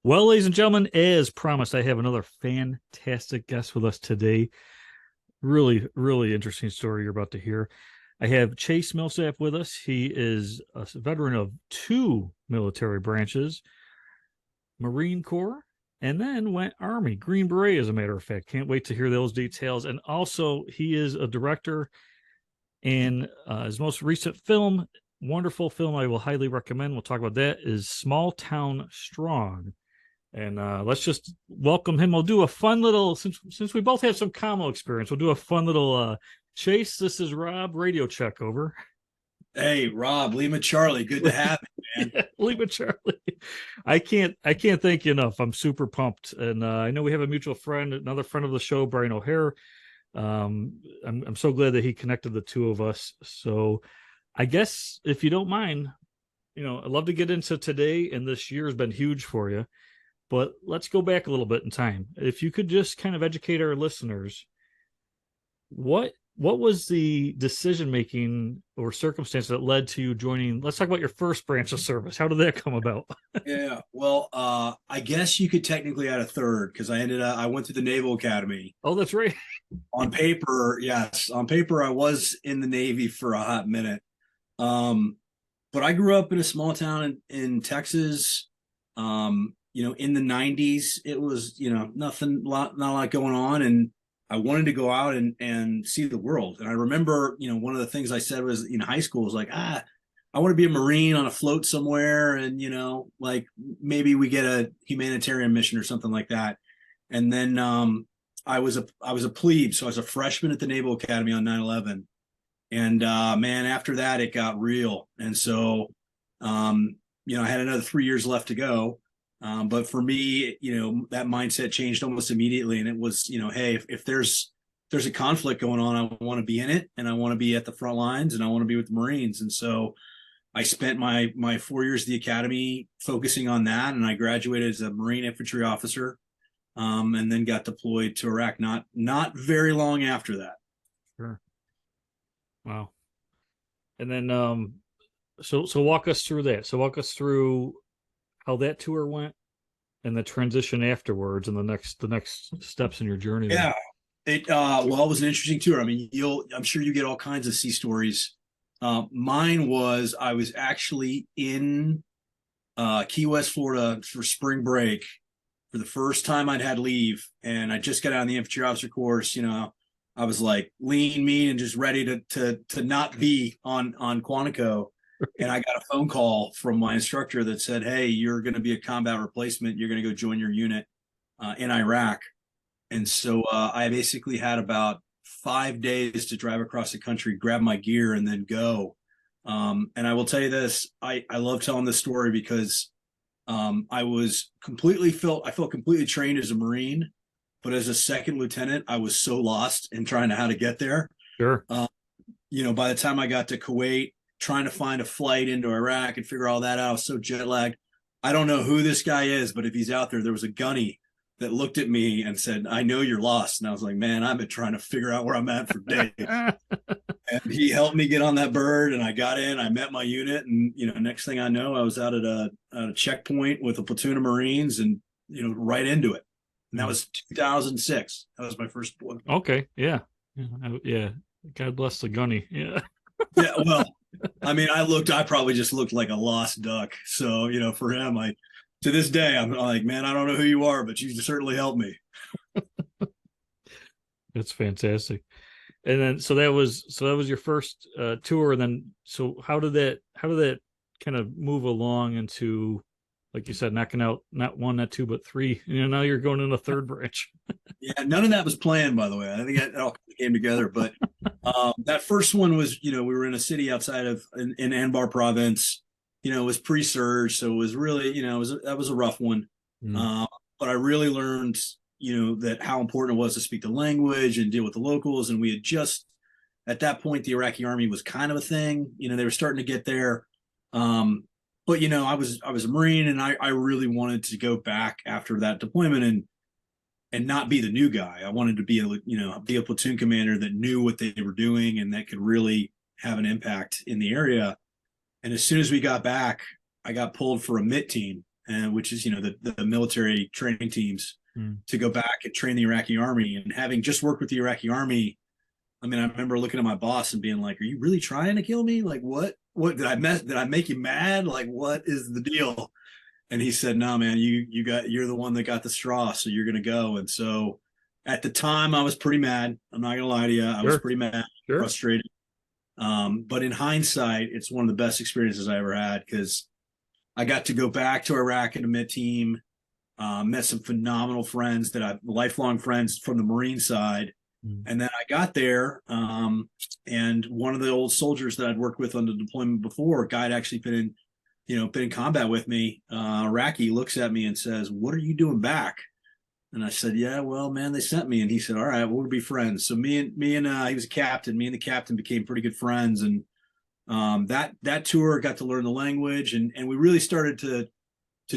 Well, ladies and gentlemen, as promised, I have another fantastic guest with us today. Really, really interesting story you're about to hear. I have Chase Millsap with us. He is a veteran of two military branches, Marine Corps, and then went Army, Green Beret, as a matter of fact. Can't wait to hear those details. And also, he is a director, and his most recent film, wonderful film I will highly recommend, we'll talk about that, is Small Town Strong. And let's just welcome him. We'll do a fun little, since we both have some commo experience, we'll do a fun little Chase. This is Rob, radio check over. Hey, Rob, Lima Charlie, good to have you, man. Yeah, leave it, Charlie. I can't thank you enough. I'm super pumped, and I know we have a mutual friend, another friend of the show, Brian O'Hare. I'm so glad that he connected the two of us. So I guess if you don't mind, I'd love to get into today, and this year has been huge for you. But let's go back a little bit in time. If you could just kind of educate our listeners, what was the decision making or circumstance that led to you joining? Let's talk about your first branch of service. How did that come about? Yeah, well, I guess you could technically add a third because I went to the Naval Academy. Oh, that's right. On paper, yes, on paper, I was in the Navy for a hot minute. But I grew up in a small town in Texas. In the 90s, it was, nothing, not a lot going on. And I wanted to go out and see the world. And I remember, one of the things I said was in high school was like, I want to be a Marine on a float somewhere. And, like maybe we get a humanitarian mission or something like that. And then I was a plebe. So I was a freshman at the Naval Academy on 9/11. And man, after that, it got real. And so, I had another 3 years left to go. But for me, that mindset changed almost immediately. And it was, hey, if there's a conflict going on, I want to be in it, and I want to be at the front lines, and I want to be with the Marines. And so I spent my 4 years at the academy focusing on that, and I graduated as a Marine infantry officer, and then got deployed to Iraq not very long after that. Sure. Wow. And then so walk us through that. So walk us through how that tour went and the transition afterwards and the next steps in your journey there. Yeah. It was an interesting tour. I mean, I'm sure you get all kinds of sea stories. Mine was I was actually in Key West, Florida for spring break for the first time I'd had leave, and I just got out of the infantry officer course. I was like lean, mean, and just ready to not be on Quantico. And I got a phone call from my instructor that said, "Hey, you're going to be a combat replacement. You're going to go join your unit in Iraq." And so I basically had about 5 days to drive across the country, grab my gear, and then go. And I will tell you this: I love telling this story because I felt completely trained as a Marine, but as a second lieutenant, I was so lost in trying to how to get there. Sure. By the time I got to Kuwait, trying to find a flight into Iraq and figure all that out, I was so jet lagged. I don't know who this guy is, but if he's out there was a gunny that looked at me and said, "I know you're lost." And I was like, man, I've been trying to figure out where I'm at for days. And he helped me get on that bird, and I got in, I met my unit. And, next thing I know, I was out at a checkpoint with a platoon of Marines and, right into it. And that was 2006. That was my first book. Okay. Yeah. Yeah. God bless the gunny. Yeah. Yeah. Well, I mean, I probably just looked like a lost duck. So, for him, to this day, I'm like, man, I don't know who you are, but you certainly helped me. That's fantastic. And then so that was your first tour. And then so how did that kind of move along into, like you said, knocking out not one, not two, but three? Now you're going in a third branch. Yeah, none of that was planned, by the way. I think it all came together. But that first one was, we were in a city outside of in Anbar province. It was pre-surge, so it was really, that was a rough one. But I really learned, that how important it was to speak the language and deal with the locals. And we had just at that point, the Iraqi army was kind of a thing. They were starting to get there. But I was a Marine, and I really wanted to go back after that deployment and not be the new guy. I wanted to be a platoon commander that knew what they were doing and that could really have an impact in the area. And as soon as we got back, I got pulled for a MIT team. and which is the military training teams, Mm. to go back and train the Iraqi army. And having just worked with the Iraqi army, I mean, I remember looking at my boss and being like, "Are you really trying to kill me? Like, what? What did I mess? Did I make you mad? Like, what is the deal?" And he said, "No, man, you're the one that got the straw, so you're gonna go." And so, at the time, I was pretty mad. I'm not gonna lie to you, I was Sure. pretty mad, Sure. frustrated. But in hindsight, it's one of the best experiences I ever had because I got to go back to Iraq in a mid team, met some phenomenal friends that I've lifelong friends from the Marine side. Mm. And then I got there, and one of the old soldiers that I'd worked with on the deployment before, a guy had actually been in combat with me, Iraqi, looks at me and says, "What are you doing back?" And I said, "Yeah, well, man, they sent me." And he said, "All right, we'll be friends." So me and he was a captain. Me and the captain became pretty good friends, and that tour got to learn the language, and we really started to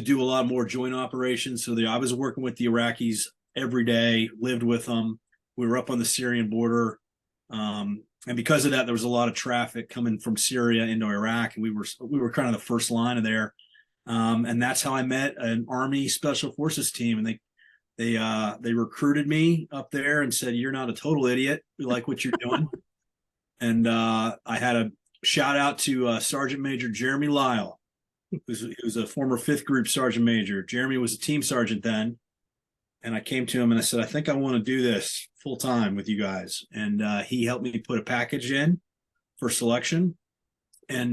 do a lot more joint operations. So I was working with the Iraqis every day, lived with them. We were up on the Syrian border, and because of that, there was a lot of traffic coming from Syria into Iraq, and we were kind of the first line of there. And that's how I met an Army Special Forces team, and they recruited me up there and said, "You're not a total idiot. We like what you're doing." And I had a shout out to Sergeant Major Jeremy Lyle, who's a former fifth group sergeant major. Jeremy was a team sergeant then. And I came to him and I said, "I think I want to do this full time with you guys." And he helped me put a package in for selection. And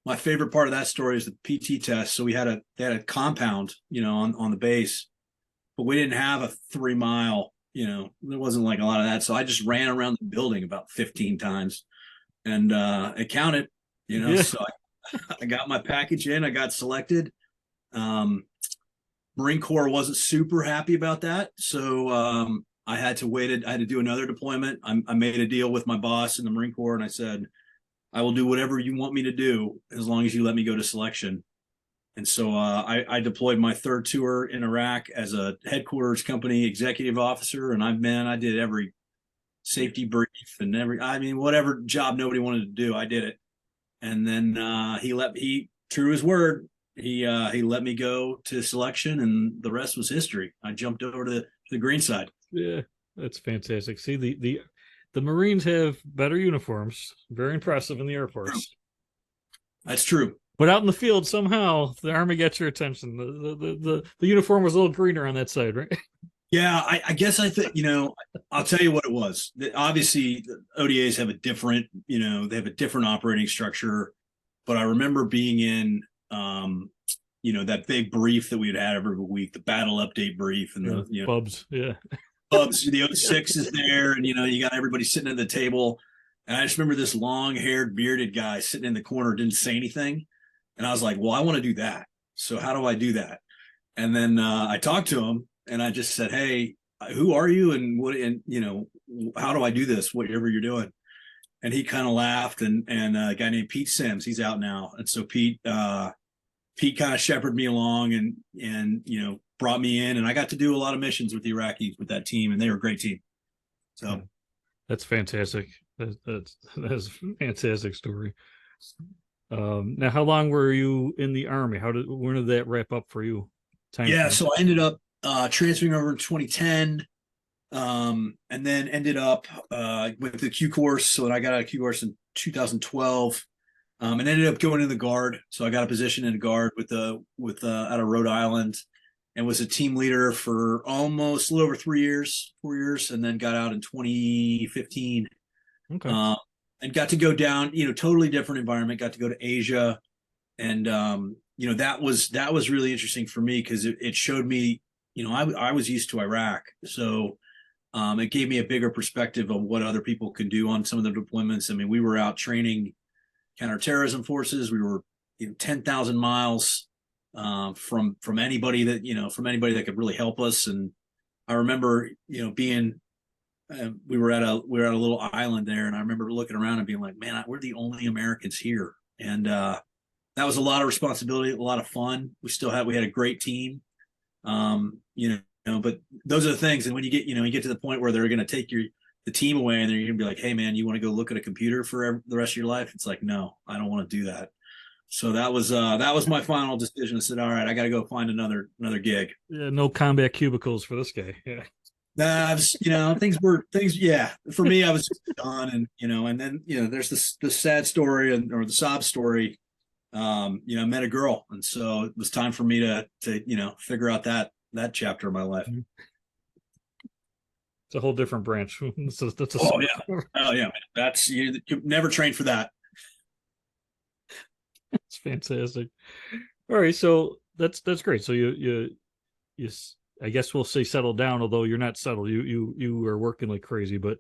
my favorite part of that story is the PT test. So they had a compound, on the base, but we didn't have a 3 mile, there wasn't like a lot of that. So I just ran around the building about 15 times, and it counted, Yeah. so I got my package in, I got selected. Marine Corps wasn't super happy about that. So I had to do another deployment. I made a deal with my boss in the Marine Corps, and I said, "I will do whatever you want me to do as long as you let me go to selection." And so I deployed my third tour in Iraq as a headquarters company executive officer. And I did every safety brief and whatever job nobody wanted to do, I did it. And then he true his word. He let me go to selection, and the rest was history. I jumped over to the green side. Yeah. That's fantastic. See, the Marines have better uniforms. Very impressive in the Air Force. That's true. But out in the field, somehow the Army got your attention. The uniform was a little greener on that side, right? Yeah, I guess I think I'll tell you what it was. Obviously, the ODAs have they have a different operating structure. But I remember being in, that big brief that we'd had every week, the battle update brief, and Bubs, yeah. Bubs, the O6 is there, and you got everybody sitting at the table. And I just remember this long-haired, bearded guy sitting in the corner, didn't say anything, and I was like, "Well, I want to do that. So how do I do that?" And then I talked to him, and I just said, "Hey, who are you, and what, and how do I do this? Whatever you're doing." And he kind of laughed, and a guy named Pete Sims, he's out now, and so Pete kind of shepherded me along, and brought me in, and I got to do a lot of missions with the Iraqis with that team, and they were a great team. So that's fantastic. That's a fantastic story. Now, how long were you in the Army? When did that wrap up for you? So I ended up transferring over in 2010. And then ended up with the Q course. So I got out of Q course in 2012, and ended up going in the Guard. So I got a position in the Guard with out of Rhode Island, and was a team leader for almost a little over 4 years, and then got out in 2015. Okay. And got to go down, totally different environment. Got to go to Asia, and that was really interesting for me because it showed me, I was used to Iraq, so. It gave me a bigger perspective of what other people can do on some of the deployments. I mean, we were out training counterterrorism forces. We were 10,000 miles from anybody that could really help us. And I remember, being we were at a little island there, and I remember looking around and being like, "Man, we're the only Americans here." And that was a lot of responsibility, a lot of fun. We had a great team. But those are the things. And when you get to the point where they're going to take the team away, and they're going to be like, "Hey, man, you want to go look at a computer for the rest of your life?" It's like, no, I don't want to do that. So that was my final decision. I said, all right, I got to go find another gig. Yeah, no combat cubicles for this guy. Yeah. Things. Yeah, for me, I was done, and and then there's the sad story or the sob story. I met a girl, and so it was time for me to figure out that chapter of my life. It's a whole different branch. That's a Oh yeah, oh yeah, man. That's you never trained for that. it's fantastic. All right, so that's great. So you I guess we'll say settle down, although you're not settled. You are working like crazy, but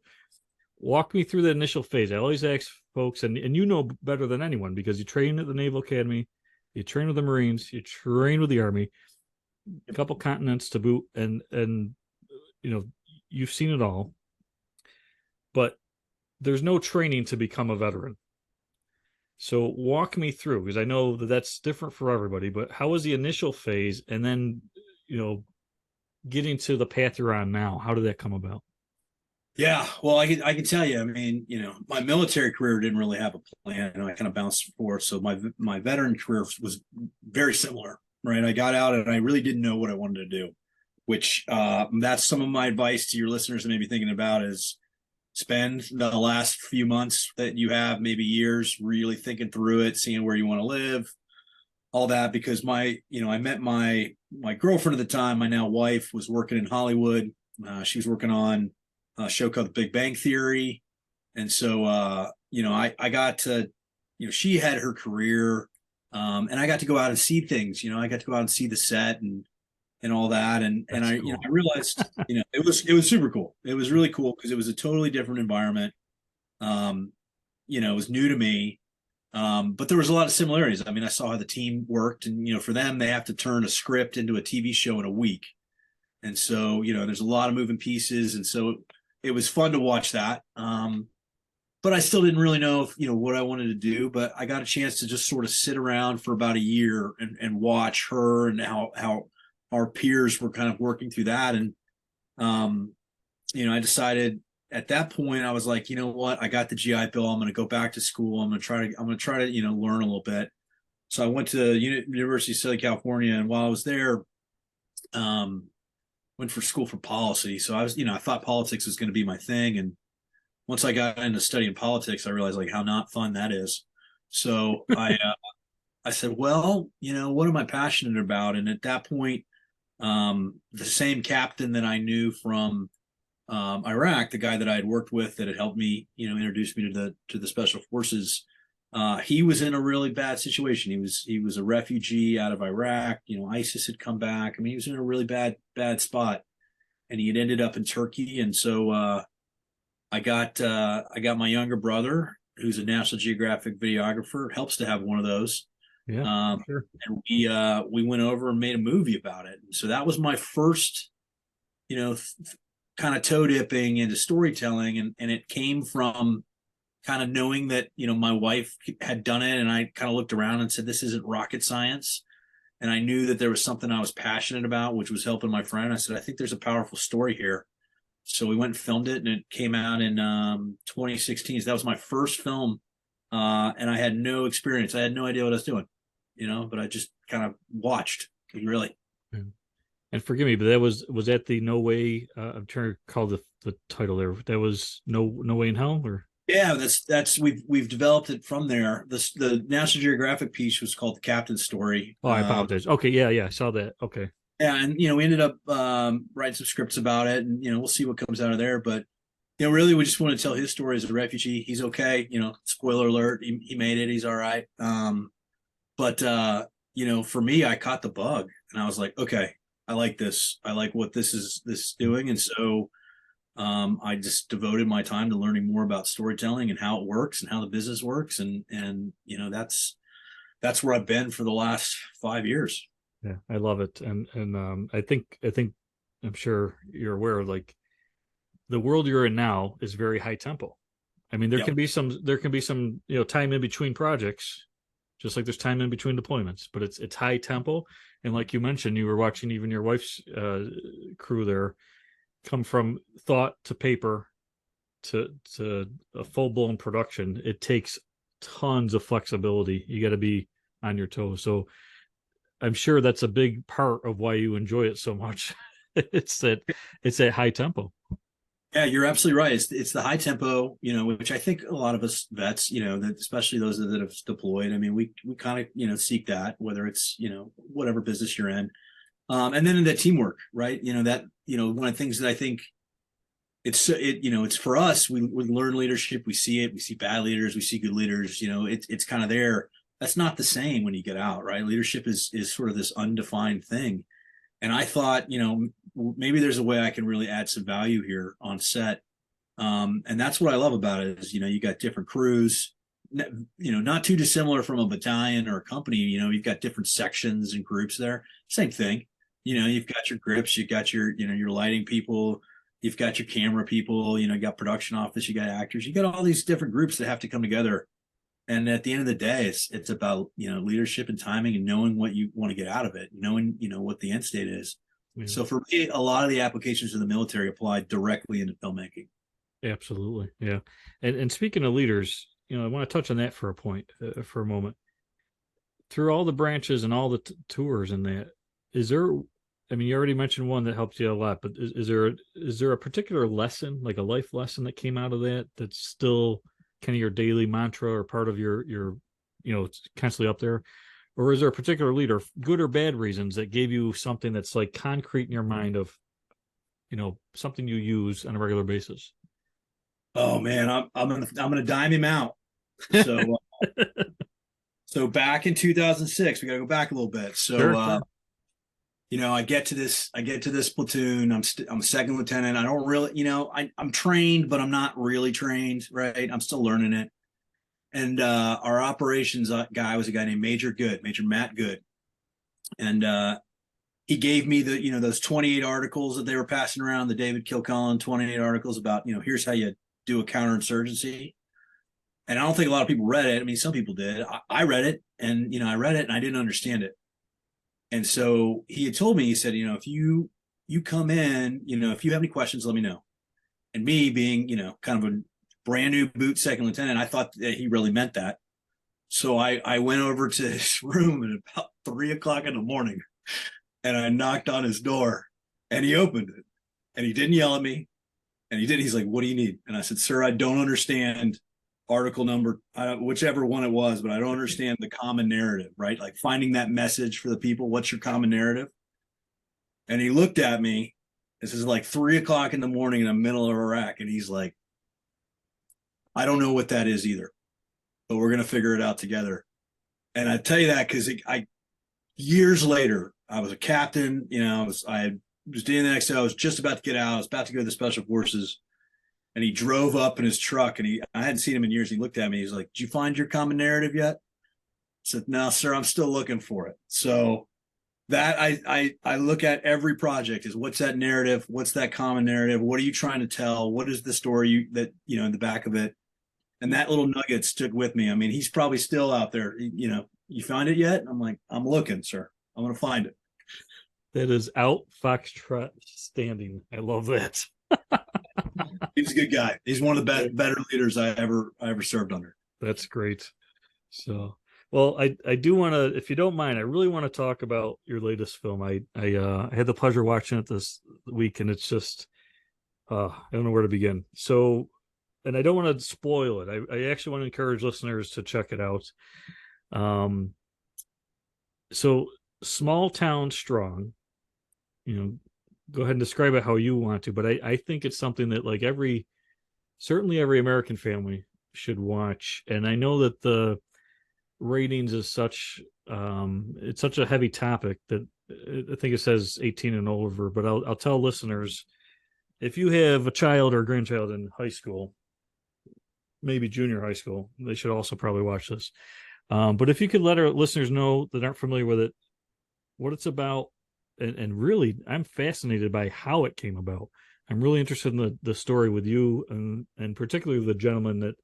walk me through the initial phase. I always ask folks, and you know better than anyone because you train at the Naval Academy, you train with the Marines, you train with the Army, a couple continents to boot, and you know you've seen it all. But there's no training to become a veteran. So walk me through because I know that that's different for everybody. But how was the initial phase, and then you know getting to the path you're on now? How did that come about? Yeah, well, I can tell you. I mean, my military career didn't really have a plan, and I kind of bounced forth. So my veteran career was very similar, right? I got out and I really didn't know what I wanted to do, which that's some of my advice to your listeners that may be thinking about is spend the last few months that you have, maybe years, really thinking through it, seeing where you want to live, all that. Because I met my girlfriend at the time, my now wife, was working in Hollywood. She was working on a show called The Big Bang Theory, and so I got to, she had her career, and I got to go out and see things. I got to go out and see the set and all that, and That's I cool. realized, it was super cool. It was really cool because it was a totally different environment. Um, it was new to me, but there was a lot of similarities. I mean, I saw how the team worked, and for them, they have to turn a script into a TV show in a week, and so there's a lot of moving pieces, and so it was fun to watch that. But I still didn't really know if what I wanted to do. But I got a chance to just sort of sit around for about a year and watch her and how our peers were kind of working through that. And I decided at that point I was like, you know what, I got the GI Bill. I'm going to go back to school. I'm going to try to learn a little bit. So I went to University of Southern California, and while I was there, um, went for school for policy. So I thought politics was going to be my thing, and once I got into studying politics, I realized like how not fun that is. So I said, well, what am I passionate about? And at that point, the same captain that I knew from Iraq, the guy that I had worked with that had helped me, introduce me to the special forces, he was in a really bad situation. He was a refugee out of Iraq. ISIS had come back. I mean, he was in a really bad spot, and he had ended up in Turkey. And so I got my younger brother, who's a National Geographic videographer. Helps to have one of those. Yeah, Um, sure. and we went over and made a movie about it. So that was my first, kind of toe dipping into storytelling, and it came from kind of knowing that my wife had done it, and I kind of looked around and said, this isn't rocket science. And I knew that there was something I was passionate about, which was helping my friend. I said, I think there's a powerful story here. So we went and filmed it, and it came out in 2016. So that was my first film, and I had no experience. I had no idea what I was doing, but I just kind of watched. Really. Yeah. And forgive me, but that was that the No Way. I'm trying to call the title there. That was No Way in Hell, or Yeah, that's we've developed it from there. The National Geographic piece was called The Captain's Story. oh, I apologize. Okay, yeah, I saw that. Okay, Yeah, and we ended up writing some scripts about it, and we'll see what comes out of there. But really, we just want to tell his story as a refugee. He's okay. Spoiler alert, he made it. He's all right. But for me, I caught the bug, and I was like, okay, I like this. I like what this is doing, and so I just devoted my time to learning more about storytelling and how it works and how the business works, and that's where I've been for the last 5 years. yeah, I love it, and I think I'm sure you're aware. Like the world you're in now is very high tempo. I mean, Yep. there can be some time in between projects, just like there's time in between deployments, but it's high tempo. And like you mentioned, you were watching even your wife's crew there come from thought to paper to a full blown production. It takes tons of flexibility. You got to be on your toes. So I'm sure that's a big part of why you enjoy it so much. it's that it's that high tempo. Yeah, you're absolutely right. It's the high tempo, which I think a lot of us vets, that especially those that have deployed. I mean, we kind of seek that, whether it's whatever business you're in, and then in that teamwork, right? That one of the things that I think it's for us. We learn leadership. We see it. We see bad leaders. We see good leaders. It's kind of there. That's not the same when you get out, right? Leadership is sort of this undefined thing. And I thought, maybe there's a way I can really add some value here on set. And that's what I love about it is, you got different crews, not too dissimilar from a battalion or a company. You've got different sections and groups there. Same thing. You've got your grips, you've got your lighting people, you've got your camera people, you got production office, you got actors, you got all these different groups that have to come together. And at the end of the day, it's about leadership and timing and knowing what you want to get out of it, knowing what the end state is. Yeah. So for me, a lot of the applications of the military apply directly into filmmaking. Absolutely, yeah. And speaking of leaders, I want to touch on that for for a moment. Through all the branches and all the tours and that, is there? I mean, you already mentioned one that helped you a lot, but is there a particular lesson, like a life lesson, that came out of that that's still kind of your daily mantra or part of your it's constantly up there? Or is there a particular leader, good or bad reasons, that gave you something that's like concrete in your mind of something you use on a regular basis? Oh man, I'm gonna dime him out. So so back in 2006, we got to go back a little bit. So sure. I get to this platoon. I'm a second lieutenant. I don't really, I'm trained, but I'm not really trained, right? I'm still learning it. And our operations guy was a guy named Major Matt Good. And he gave me those 28 articles that they were passing around, the David Kilcullen 28 articles about, here's how you do a counterinsurgency. And I don't think a lot of people read it. I mean, some people did. I read it, and I read it and I didn't understand it. And so he had told me, he said, if you come in, if you have any questions, let me know. And me being, kind of a brand new boot second lieutenant, I thought that he really meant that. So I went over to his room at about 3:00 in the morning, and I knocked on his door, and he opened it, and he didn't yell at me, and he's like, "What do you need?" And I said, "Sir, I don't understand article number, whichever one it was, but I don't understand the common narrative, right? Like finding that message for the people. What's your common narrative?" And he looked at me. This is like 3:00 in the morning in the middle of Iraq. And he's like, "I don't know what that is either, but we're going to figure it out together." And I tell you that because years later, I was a captain, I was doing the next day. I was just about to get out. I was about to go to the special forces. And he drove up in his truck, and I hadn't seen him in years. He looked at me. He's like, "Did you find your common narrative yet?" I said, "No, sir, I'm still looking for it." So that I look at every project is, what's that narrative? What's that common narrative? What are you trying to tell? What is the story that in the back of it? And that little nugget stuck with me. I mean, he's probably still out there. You find it yet? I'm like, "I'm looking, sir. I'm going to find it." That is out foxtrot standing. I love that. He's a good guy. He's one of the better leaders I ever served under. That's great. So, well, I do want to, if you don't mind, I really want to talk about your latest film. I had the pleasure watching it this week, and it's just I don't know where to begin. So, and I don't want to spoil it. I actually want to encourage listeners to check it out. So Small Town Strong, go ahead and describe it how you want to, but I think it's something that like certainly every American family should watch. And I know that the ratings is it's such a heavy topic that I think it says 18 and over, but I'll tell listeners, if you have a child or a grandchild in high school, maybe junior high school, they should also probably watch this. But if you could let our listeners know that aren't familiar with it, what it's about, and really, I'm fascinated by how it came about. I'm really interested in the story with you, and particularly the gentleman that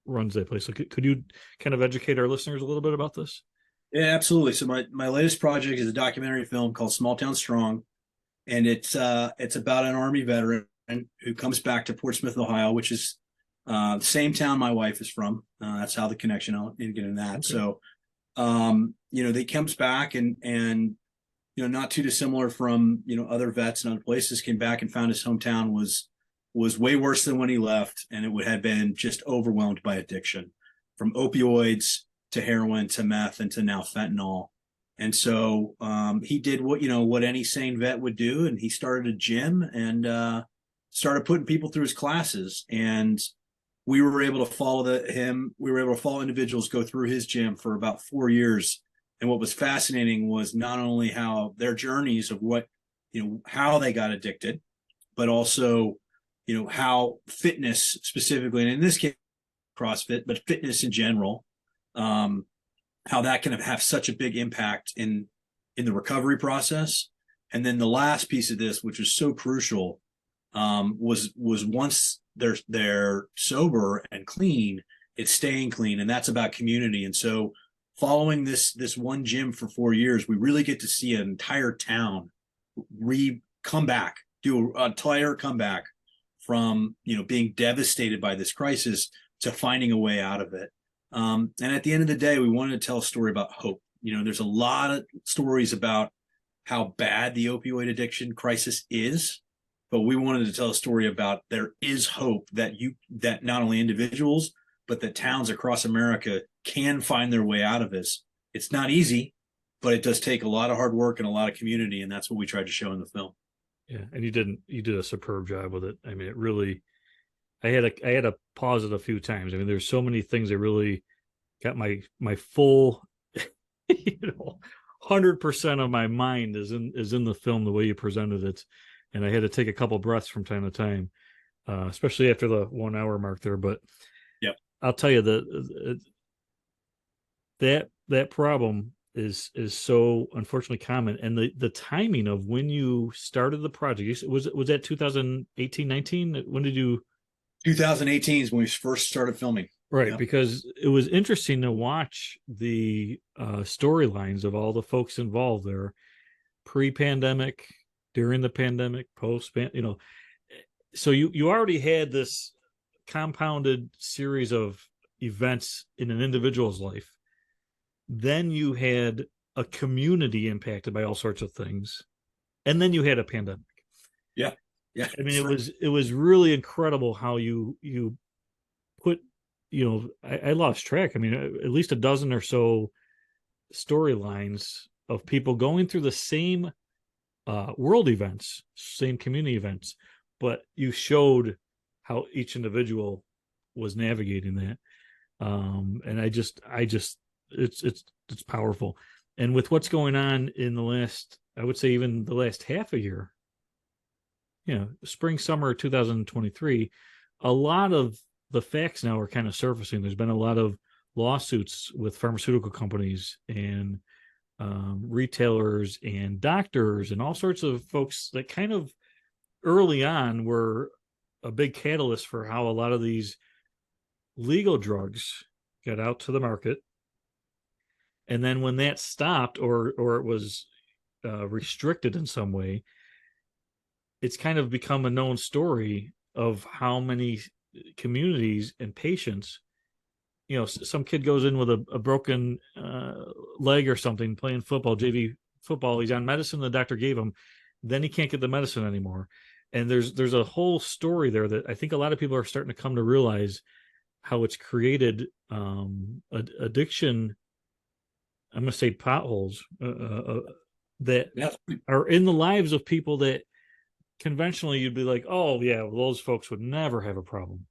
runs that place. So could you kind of educate our listeners a little bit about this? Yeah, absolutely. So my latest project is a documentary film called Small Town Strong, and it's about an Army veteran who comes back to Portsmouth, Ohio, which is the same town my wife is from. That's how the connection. I'll get into that. Okay. So They comes back and not too dissimilar from other vets and other places, came back and found his hometown was way worse than when he left, and it would have been just overwhelmed by addiction, from opioids to heroin to meth and to now fentanyl. And so he did what any sane vet would do, and he started a gym and started putting people through his classes. And we were able to him. We were able to follow individuals go through his gym for about 4 years. And what was fascinating was not only how their journeys of how they got addicted, but also, how fitness specifically, and in this case, CrossFit, but fitness in general, how that can have such a big impact in the recovery process. And then the last piece of this, which was so crucial, was once they're sober and clean, it's staying clean, and that's about community. And so, following this one gym for 4 years, we really get to see an entire town come back, do an entire comeback from being devastated by this crisis to finding a way out of it. And at the end of the day, we wanted to tell a story about hope. There's a lot of stories about how bad the opioid addiction crisis is, but we wanted to tell a story about there is hope that not only individuals, but that towns across America can find their way out of this. It's not easy, but it does take a lot of hard work and a lot of community, and that's what we tried to show in the film. Yeah, and you did a superb job with it. I mean, it really, I had to pause it a few times. I mean, there's so many things that really got my full, 100% of my mind is in the film, the way you presented it, and I had to take a couple breaths from time to time, especially after the 1 hour mark there. But yep, I'll tell you that problem is so unfortunately common, and the timing of when you started the project, was that 2018, 19? When did you? 2018 is when we first started filming. Right, Yep. because it was interesting to watch the storylines of all the folks involved there, pre-pandemic, during the pandemic, post. So you already had this compounded series of events in an individual's life. Then you had a community impacted by all sorts of things, and then you had a pandemic. Yeah, yeah. I mean, it was really incredible how you put, I lost track. I mean, at least a dozen or so storylines of people going through the same world events, same community events, but you showed how each individual was navigating that. And I just it's powerful. And with what's going on in the last, I would say even the last half a year, spring, summer 2023, a lot of the facts now are kind of surfacing. There's been a lot of lawsuits with pharmaceutical companies and retailers and doctors and all sorts of folks that kind of early on were a big catalyst for how a lot of these legal drugs got out to the market. And then when that stopped, or it was restricted in some way, it's kind of become a known story of how many communities and patients, some kid goes in with a broken leg or something, playing football, JV football. He's on medicine the doctor gave him. Then he can't get the medicine anymore. And there's a whole story there that I think a lot of people are starting to come to realize how it's created addiction. I'm going to say potholes that are in the lives of people that conventionally you'd be like, oh yeah, well, those folks would never have a problem.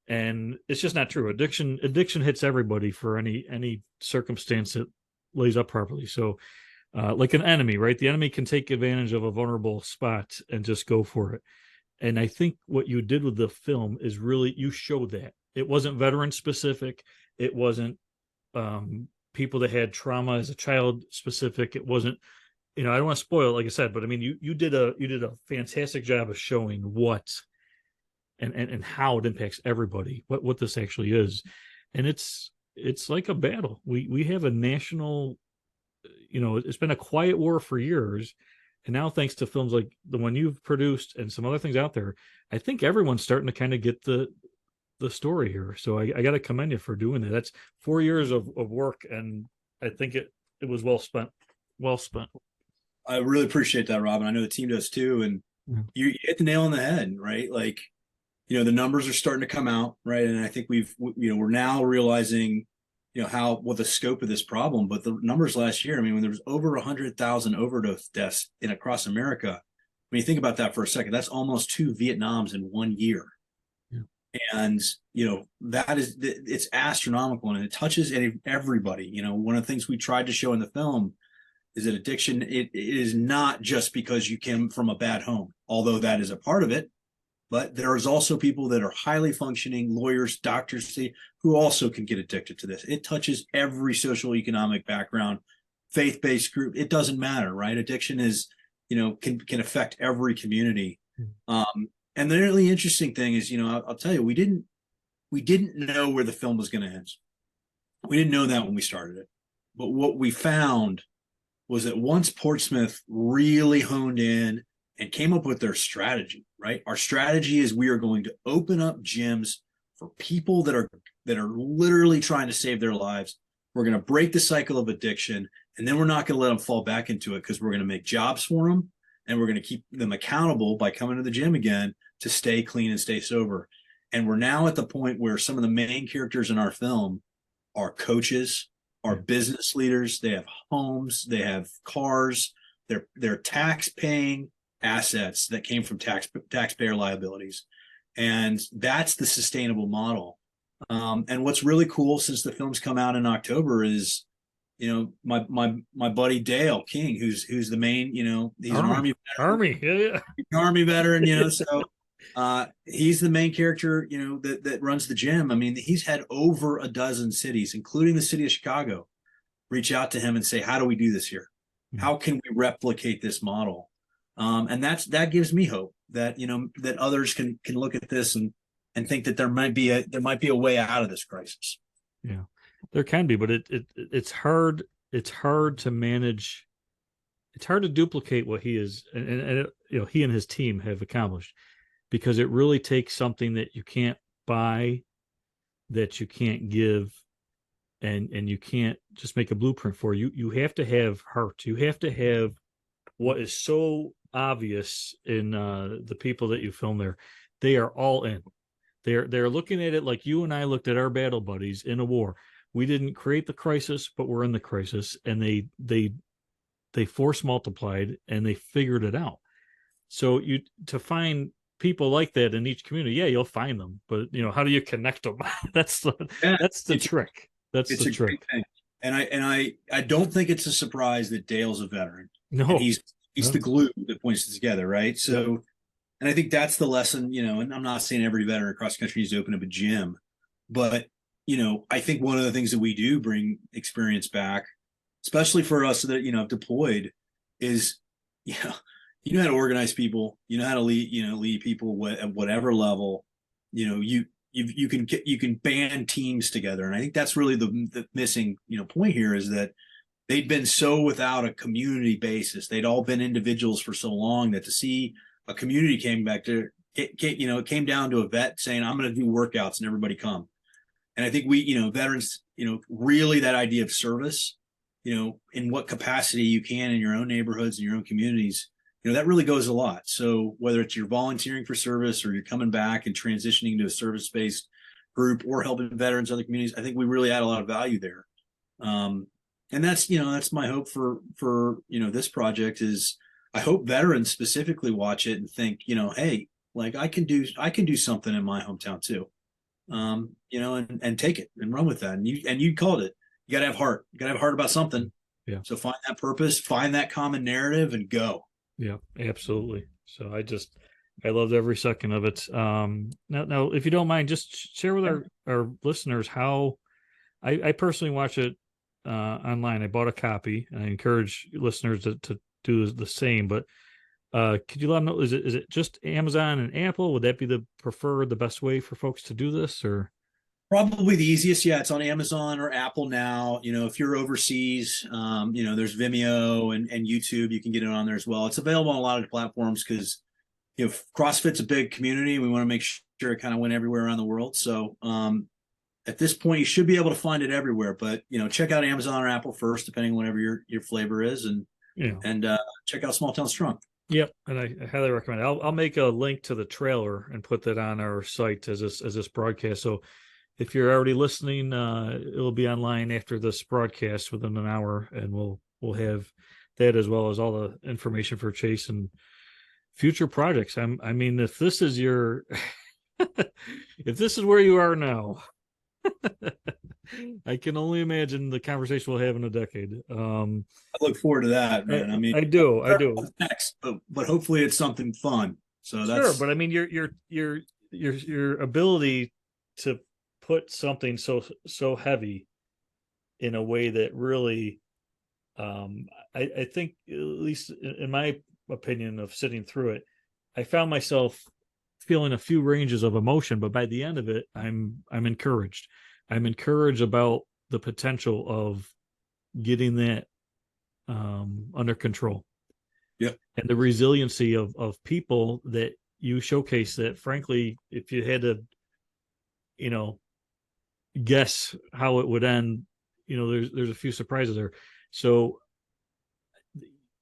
And it's just not true. Addiction hits everybody for any circumstance that lays up properly. So like an enemy, right? The enemy can take advantage of a vulnerable spot and just go for it. And I think what you did with the film is really, you showed that. It wasn't veteran specific. It wasn't people that had trauma as a child specific. It wasn't, I don't want to spoil it, like I said, but I mean, you did a fantastic job of showing what and how it impacts everybody, what this actually is. And it's like a battle. We have a national, it's been a quiet war for years. And now, thanks to films like the one you've produced and some other things out there, I think everyone's starting to kind of get the story here. So I got to commend you for doing that. That's 4 years of work, and I think it was well spent. Well spent. I really appreciate that, Robin. I know the team does too. And Yeah. you hit the nail on the head, right? Like, the numbers are starting to come out, right? And I think we're now realizing, what the scope of this problem. But the numbers last year, I mean, when there was over 100,000 overdose deaths across America, when you think about that for a second, that's almost 2 Vietnams in 1 year. Yeah. And it's astronomical, and it touches everybody. One of the things we tried to show in the film is that addiction, it is not just because you came from a bad home, although that is a part of it. But there is also people that are highly functioning, lawyers, doctors, who also can get addicted to this. It touches every social economic background, faith-based group. It doesn't matter, right? Addiction is, can affect every community. And the really interesting thing is, I'll tell you, we didn't know where the film was going to end. We didn't know that when we started it. But what we found was that once Portsmouth really honed in and came up with their strategy, right? Our strategy is we are going to open up gyms for people that are literally trying to save their lives. We're going to break the cycle of addiction, and then we're not going to let them fall back into it, because we're going to make jobs for them, and we're going to keep them accountable by coming to the gym again to stay clean and stay sober. And we're now at the point where some of the main characters in our film are coaches, are business leaders. They have homes, they have cars, they're tax paying assets that came from taxpayer liabilities. And that's the sustainable model. And what's really cool, since the film's come out in October, is my buddy Dale King, who's the main, he's an Army, yeah. Army veteran, so he's the main character, that runs the gym. I mean, he's had over a dozen cities, including the city of Chicago, reach out to him and say, how do we do this here? How can we replicate this model? And that gives me hope that, that others can look at this and think that there might be a way out of this crisis. Yeah, there can be, but it's hard. It's hard to manage. It's hard to duplicate what he is, and he and his team have accomplished, because it really takes something that you can't buy, that you can't give, and you can't just make a blueprint for. You have to have heart. You have to have what is so obvious in the people that you film there. They are all in. They're looking at it like you and I looked at our battle buddies in a war. We didn't create the crisis, but we're in the crisis, and they force multiplied, and they figured it out. So to find people like that in each community, yeah, you'll find them, but how do you connect them? that's the trick. That's the trick. Thing. And I don't think it's a surprise that Dale's a veteran. No, and he's the glue that points it together, right? So, and I think that's the lesson. And I'm not saying every veteran across the country needs to open up a gym, but I think one of the things that we do bring experience back, especially for us that have deployed, is you know how to organize people, how to lead people at whatever level. You can band teams together, and I think that's really the missing point here, is that they'd been so without a community basis. They'd all been individuals for so long that to see a community came back to it came down to a vet saying, I'm going to do workouts and everybody come. And I think we veterans really, that idea of service, in what capacity you can in your own neighborhoods and your own communities, that really goes a lot. So whether it's you're volunteering for service, or you're coming back and transitioning to a service-based group, or helping veterans, other communities, I think we really add a lot of value there. And that's my hope for this project is, I hope veterans specifically watch it and think, hey, like I can do something in my hometown too. And take it and run with that. And you called it. You got to have heart. You got to have heart about something. Yeah. So find that purpose, find that common narrative, and go. Yeah, absolutely. So I loved every second of it. Now, if you don't mind, just share with our listeners how I personally watch it online. I bought a copy, and I encourage listeners to do the same. But could you let them know, is it just Amazon and Apple? Would that be the best way for folks to do this, or? Probably the easiest. Yeah, it's on Amazon or Apple now. If you're overseas, there's Vimeo and YouTube. You can get it on there as well. It's available on a lot of platforms, because CrossFit's a big community. We want to make sure it kind of went everywhere around the world. So at this point, you should be able to find it everywhere. But check out Amazon or Apple first, depending on whatever your flavor is, and You know, and check out Small Town Strong. yep, and I highly recommend it. I'll make a link to the trailer and put that on our site as this broadcast. So if you're already listening, it'll be online after this broadcast within an hour, and we'll have that as well as all the information for Chase and future projects. I mean, if this is your if this is where you are now, I can only imagine the conversation we'll have in a decade. I look forward to that, man. I mean, I do. next, but hopefully it's something fun. So Sure, that's but I mean, your ability to put something so heavy in a way that really, I think, at least in my opinion of sitting through it, I found myself feeling a few ranges of emotion, but by the end of it, I'm encouraged. I'm encouraged about the potential of getting that under control. yeah, And the resiliency of people that you showcase that, frankly, if you had to, you know, guess how it would end, there's a few surprises there. So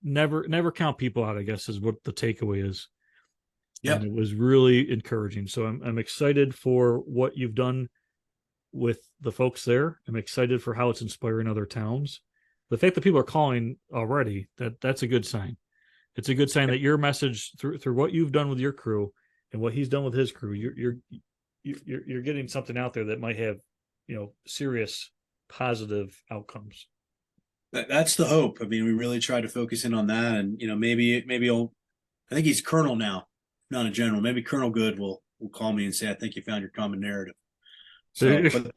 never count people out, I guess, is what the takeaway is. yeah, And it was really encouraging. So I'm excited for what you've done with the folks there. I'm excited for how it's inspiring other towns. The fact that people are calling already, that's a good sign. It's a good sign that your message through what you've done with your crew and what he's done with his crew, you're getting something out there that might have, serious positive outcomes. that's the hope. I mean, we really try to focus in on that, and maybe I'll. I think he's Colonel now, not a general. Maybe Colonel Good will call me and say, "I think you found your common narrative." So, but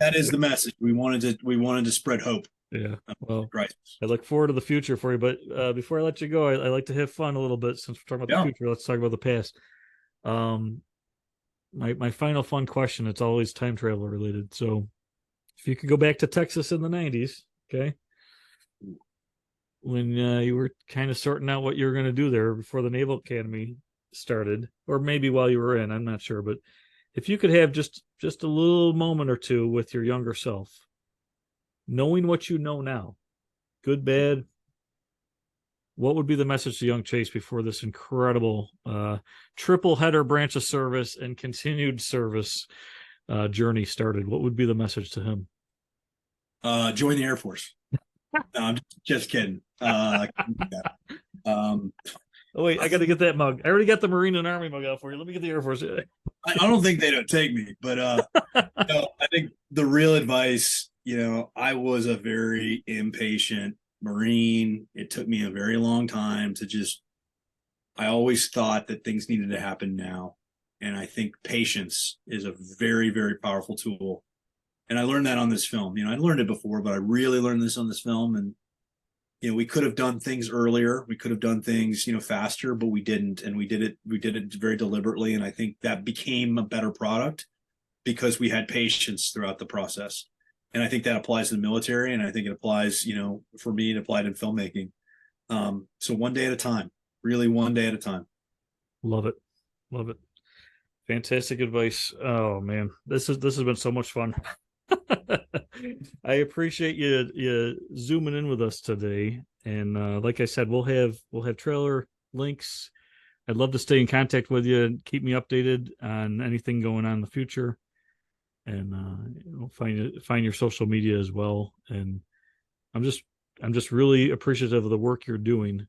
that is the message. We wanted to spread hope. Yeah. Well, Right. I look forward to the future for you. But before I let you go, I like to have fun a little bit. Since we're talking about the Yeah. future, let's talk about the past. Um, my final fun question. It's always time travel related. So, if you could go back to Texas in the '90s, okay, when you were kind of sorting out what you were going to do there before the Naval Academy started, or maybe while you were in, I'm not sure. But if you could have just a little moment or two with your younger self, knowing what you know now, good, bad, what would be the message to young Chase before this incredible triple header branch of service and continued service journey started? What would be the message to him? Join the Air Force. No, I'm just kidding. Um, Oh wait, I got to get that mug. I already got the Marine and Army mug out for you. Let me get the Air Force. I don't think they don't take me, but I think the real advice, I was a very impatient Marine. It took me a very long time to I always thought that things needed to happen now. And I think patience is a very, very powerful tool. And I learned that on this film. I learned it before, but I really learned this on this film. And we could have done things earlier. We could have done things, faster, but we didn't. And we did it very deliberately. And I think that became a better product because we had patience throughout the process. And I think that applies to the military. And I think it applies, for me, it applied in filmmaking. So one day at a time, really one day at a time. Love it. Love it. Fantastic advice. Oh man, this has been so much fun. I appreciate you zooming in with us today. And like I said, we'll have trailer links. I'd love to stay in contact with you and keep me updated on anything going on in the future. And find your social media as well. And I'm just really appreciative of the work you're doing.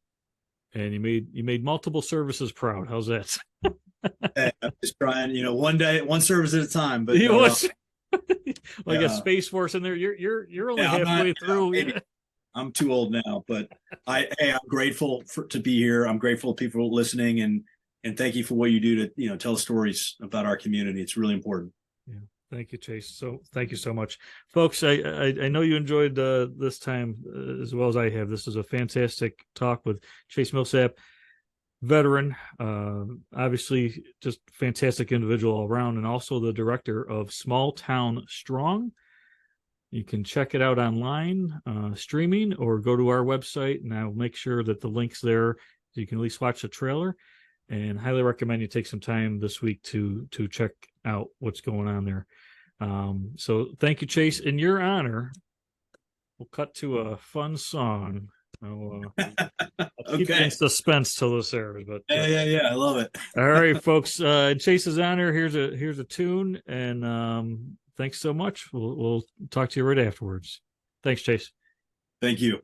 And you made multiple services proud. How's that? Hey, I'm just trying, one day, one service at a time. But He no, was. Well, I got yeah, Space Force in there. You're only yeah, halfway through. maybe. I'm too old now, but I'm grateful to be here. I'm grateful to people listening, and thank you for what you do to tell stories about our community. It's really important. Yeah. Thank you, Chase. So thank you so much, folks. I know you enjoyed this time as well as I have. This is a fantastic talk with Chase Millsap, veteran, obviously just fantastic individual all around, and also the director of Small Town Strong. You can check it out online, streaming, or go to our website, and I'll make sure that the link's there so you can at least watch the trailer. And highly recommend you take some time this week to check out what's going on there. So thank you, Chase. In your honor, we'll cut to a fun song. I'll keep you in Okay. suspense till this airs. But Yeah. I love it. all right, folks. In Chase's honor, here's a tune, and thanks so much. We'll talk to you right afterwards. Thanks, Chase. Thank you.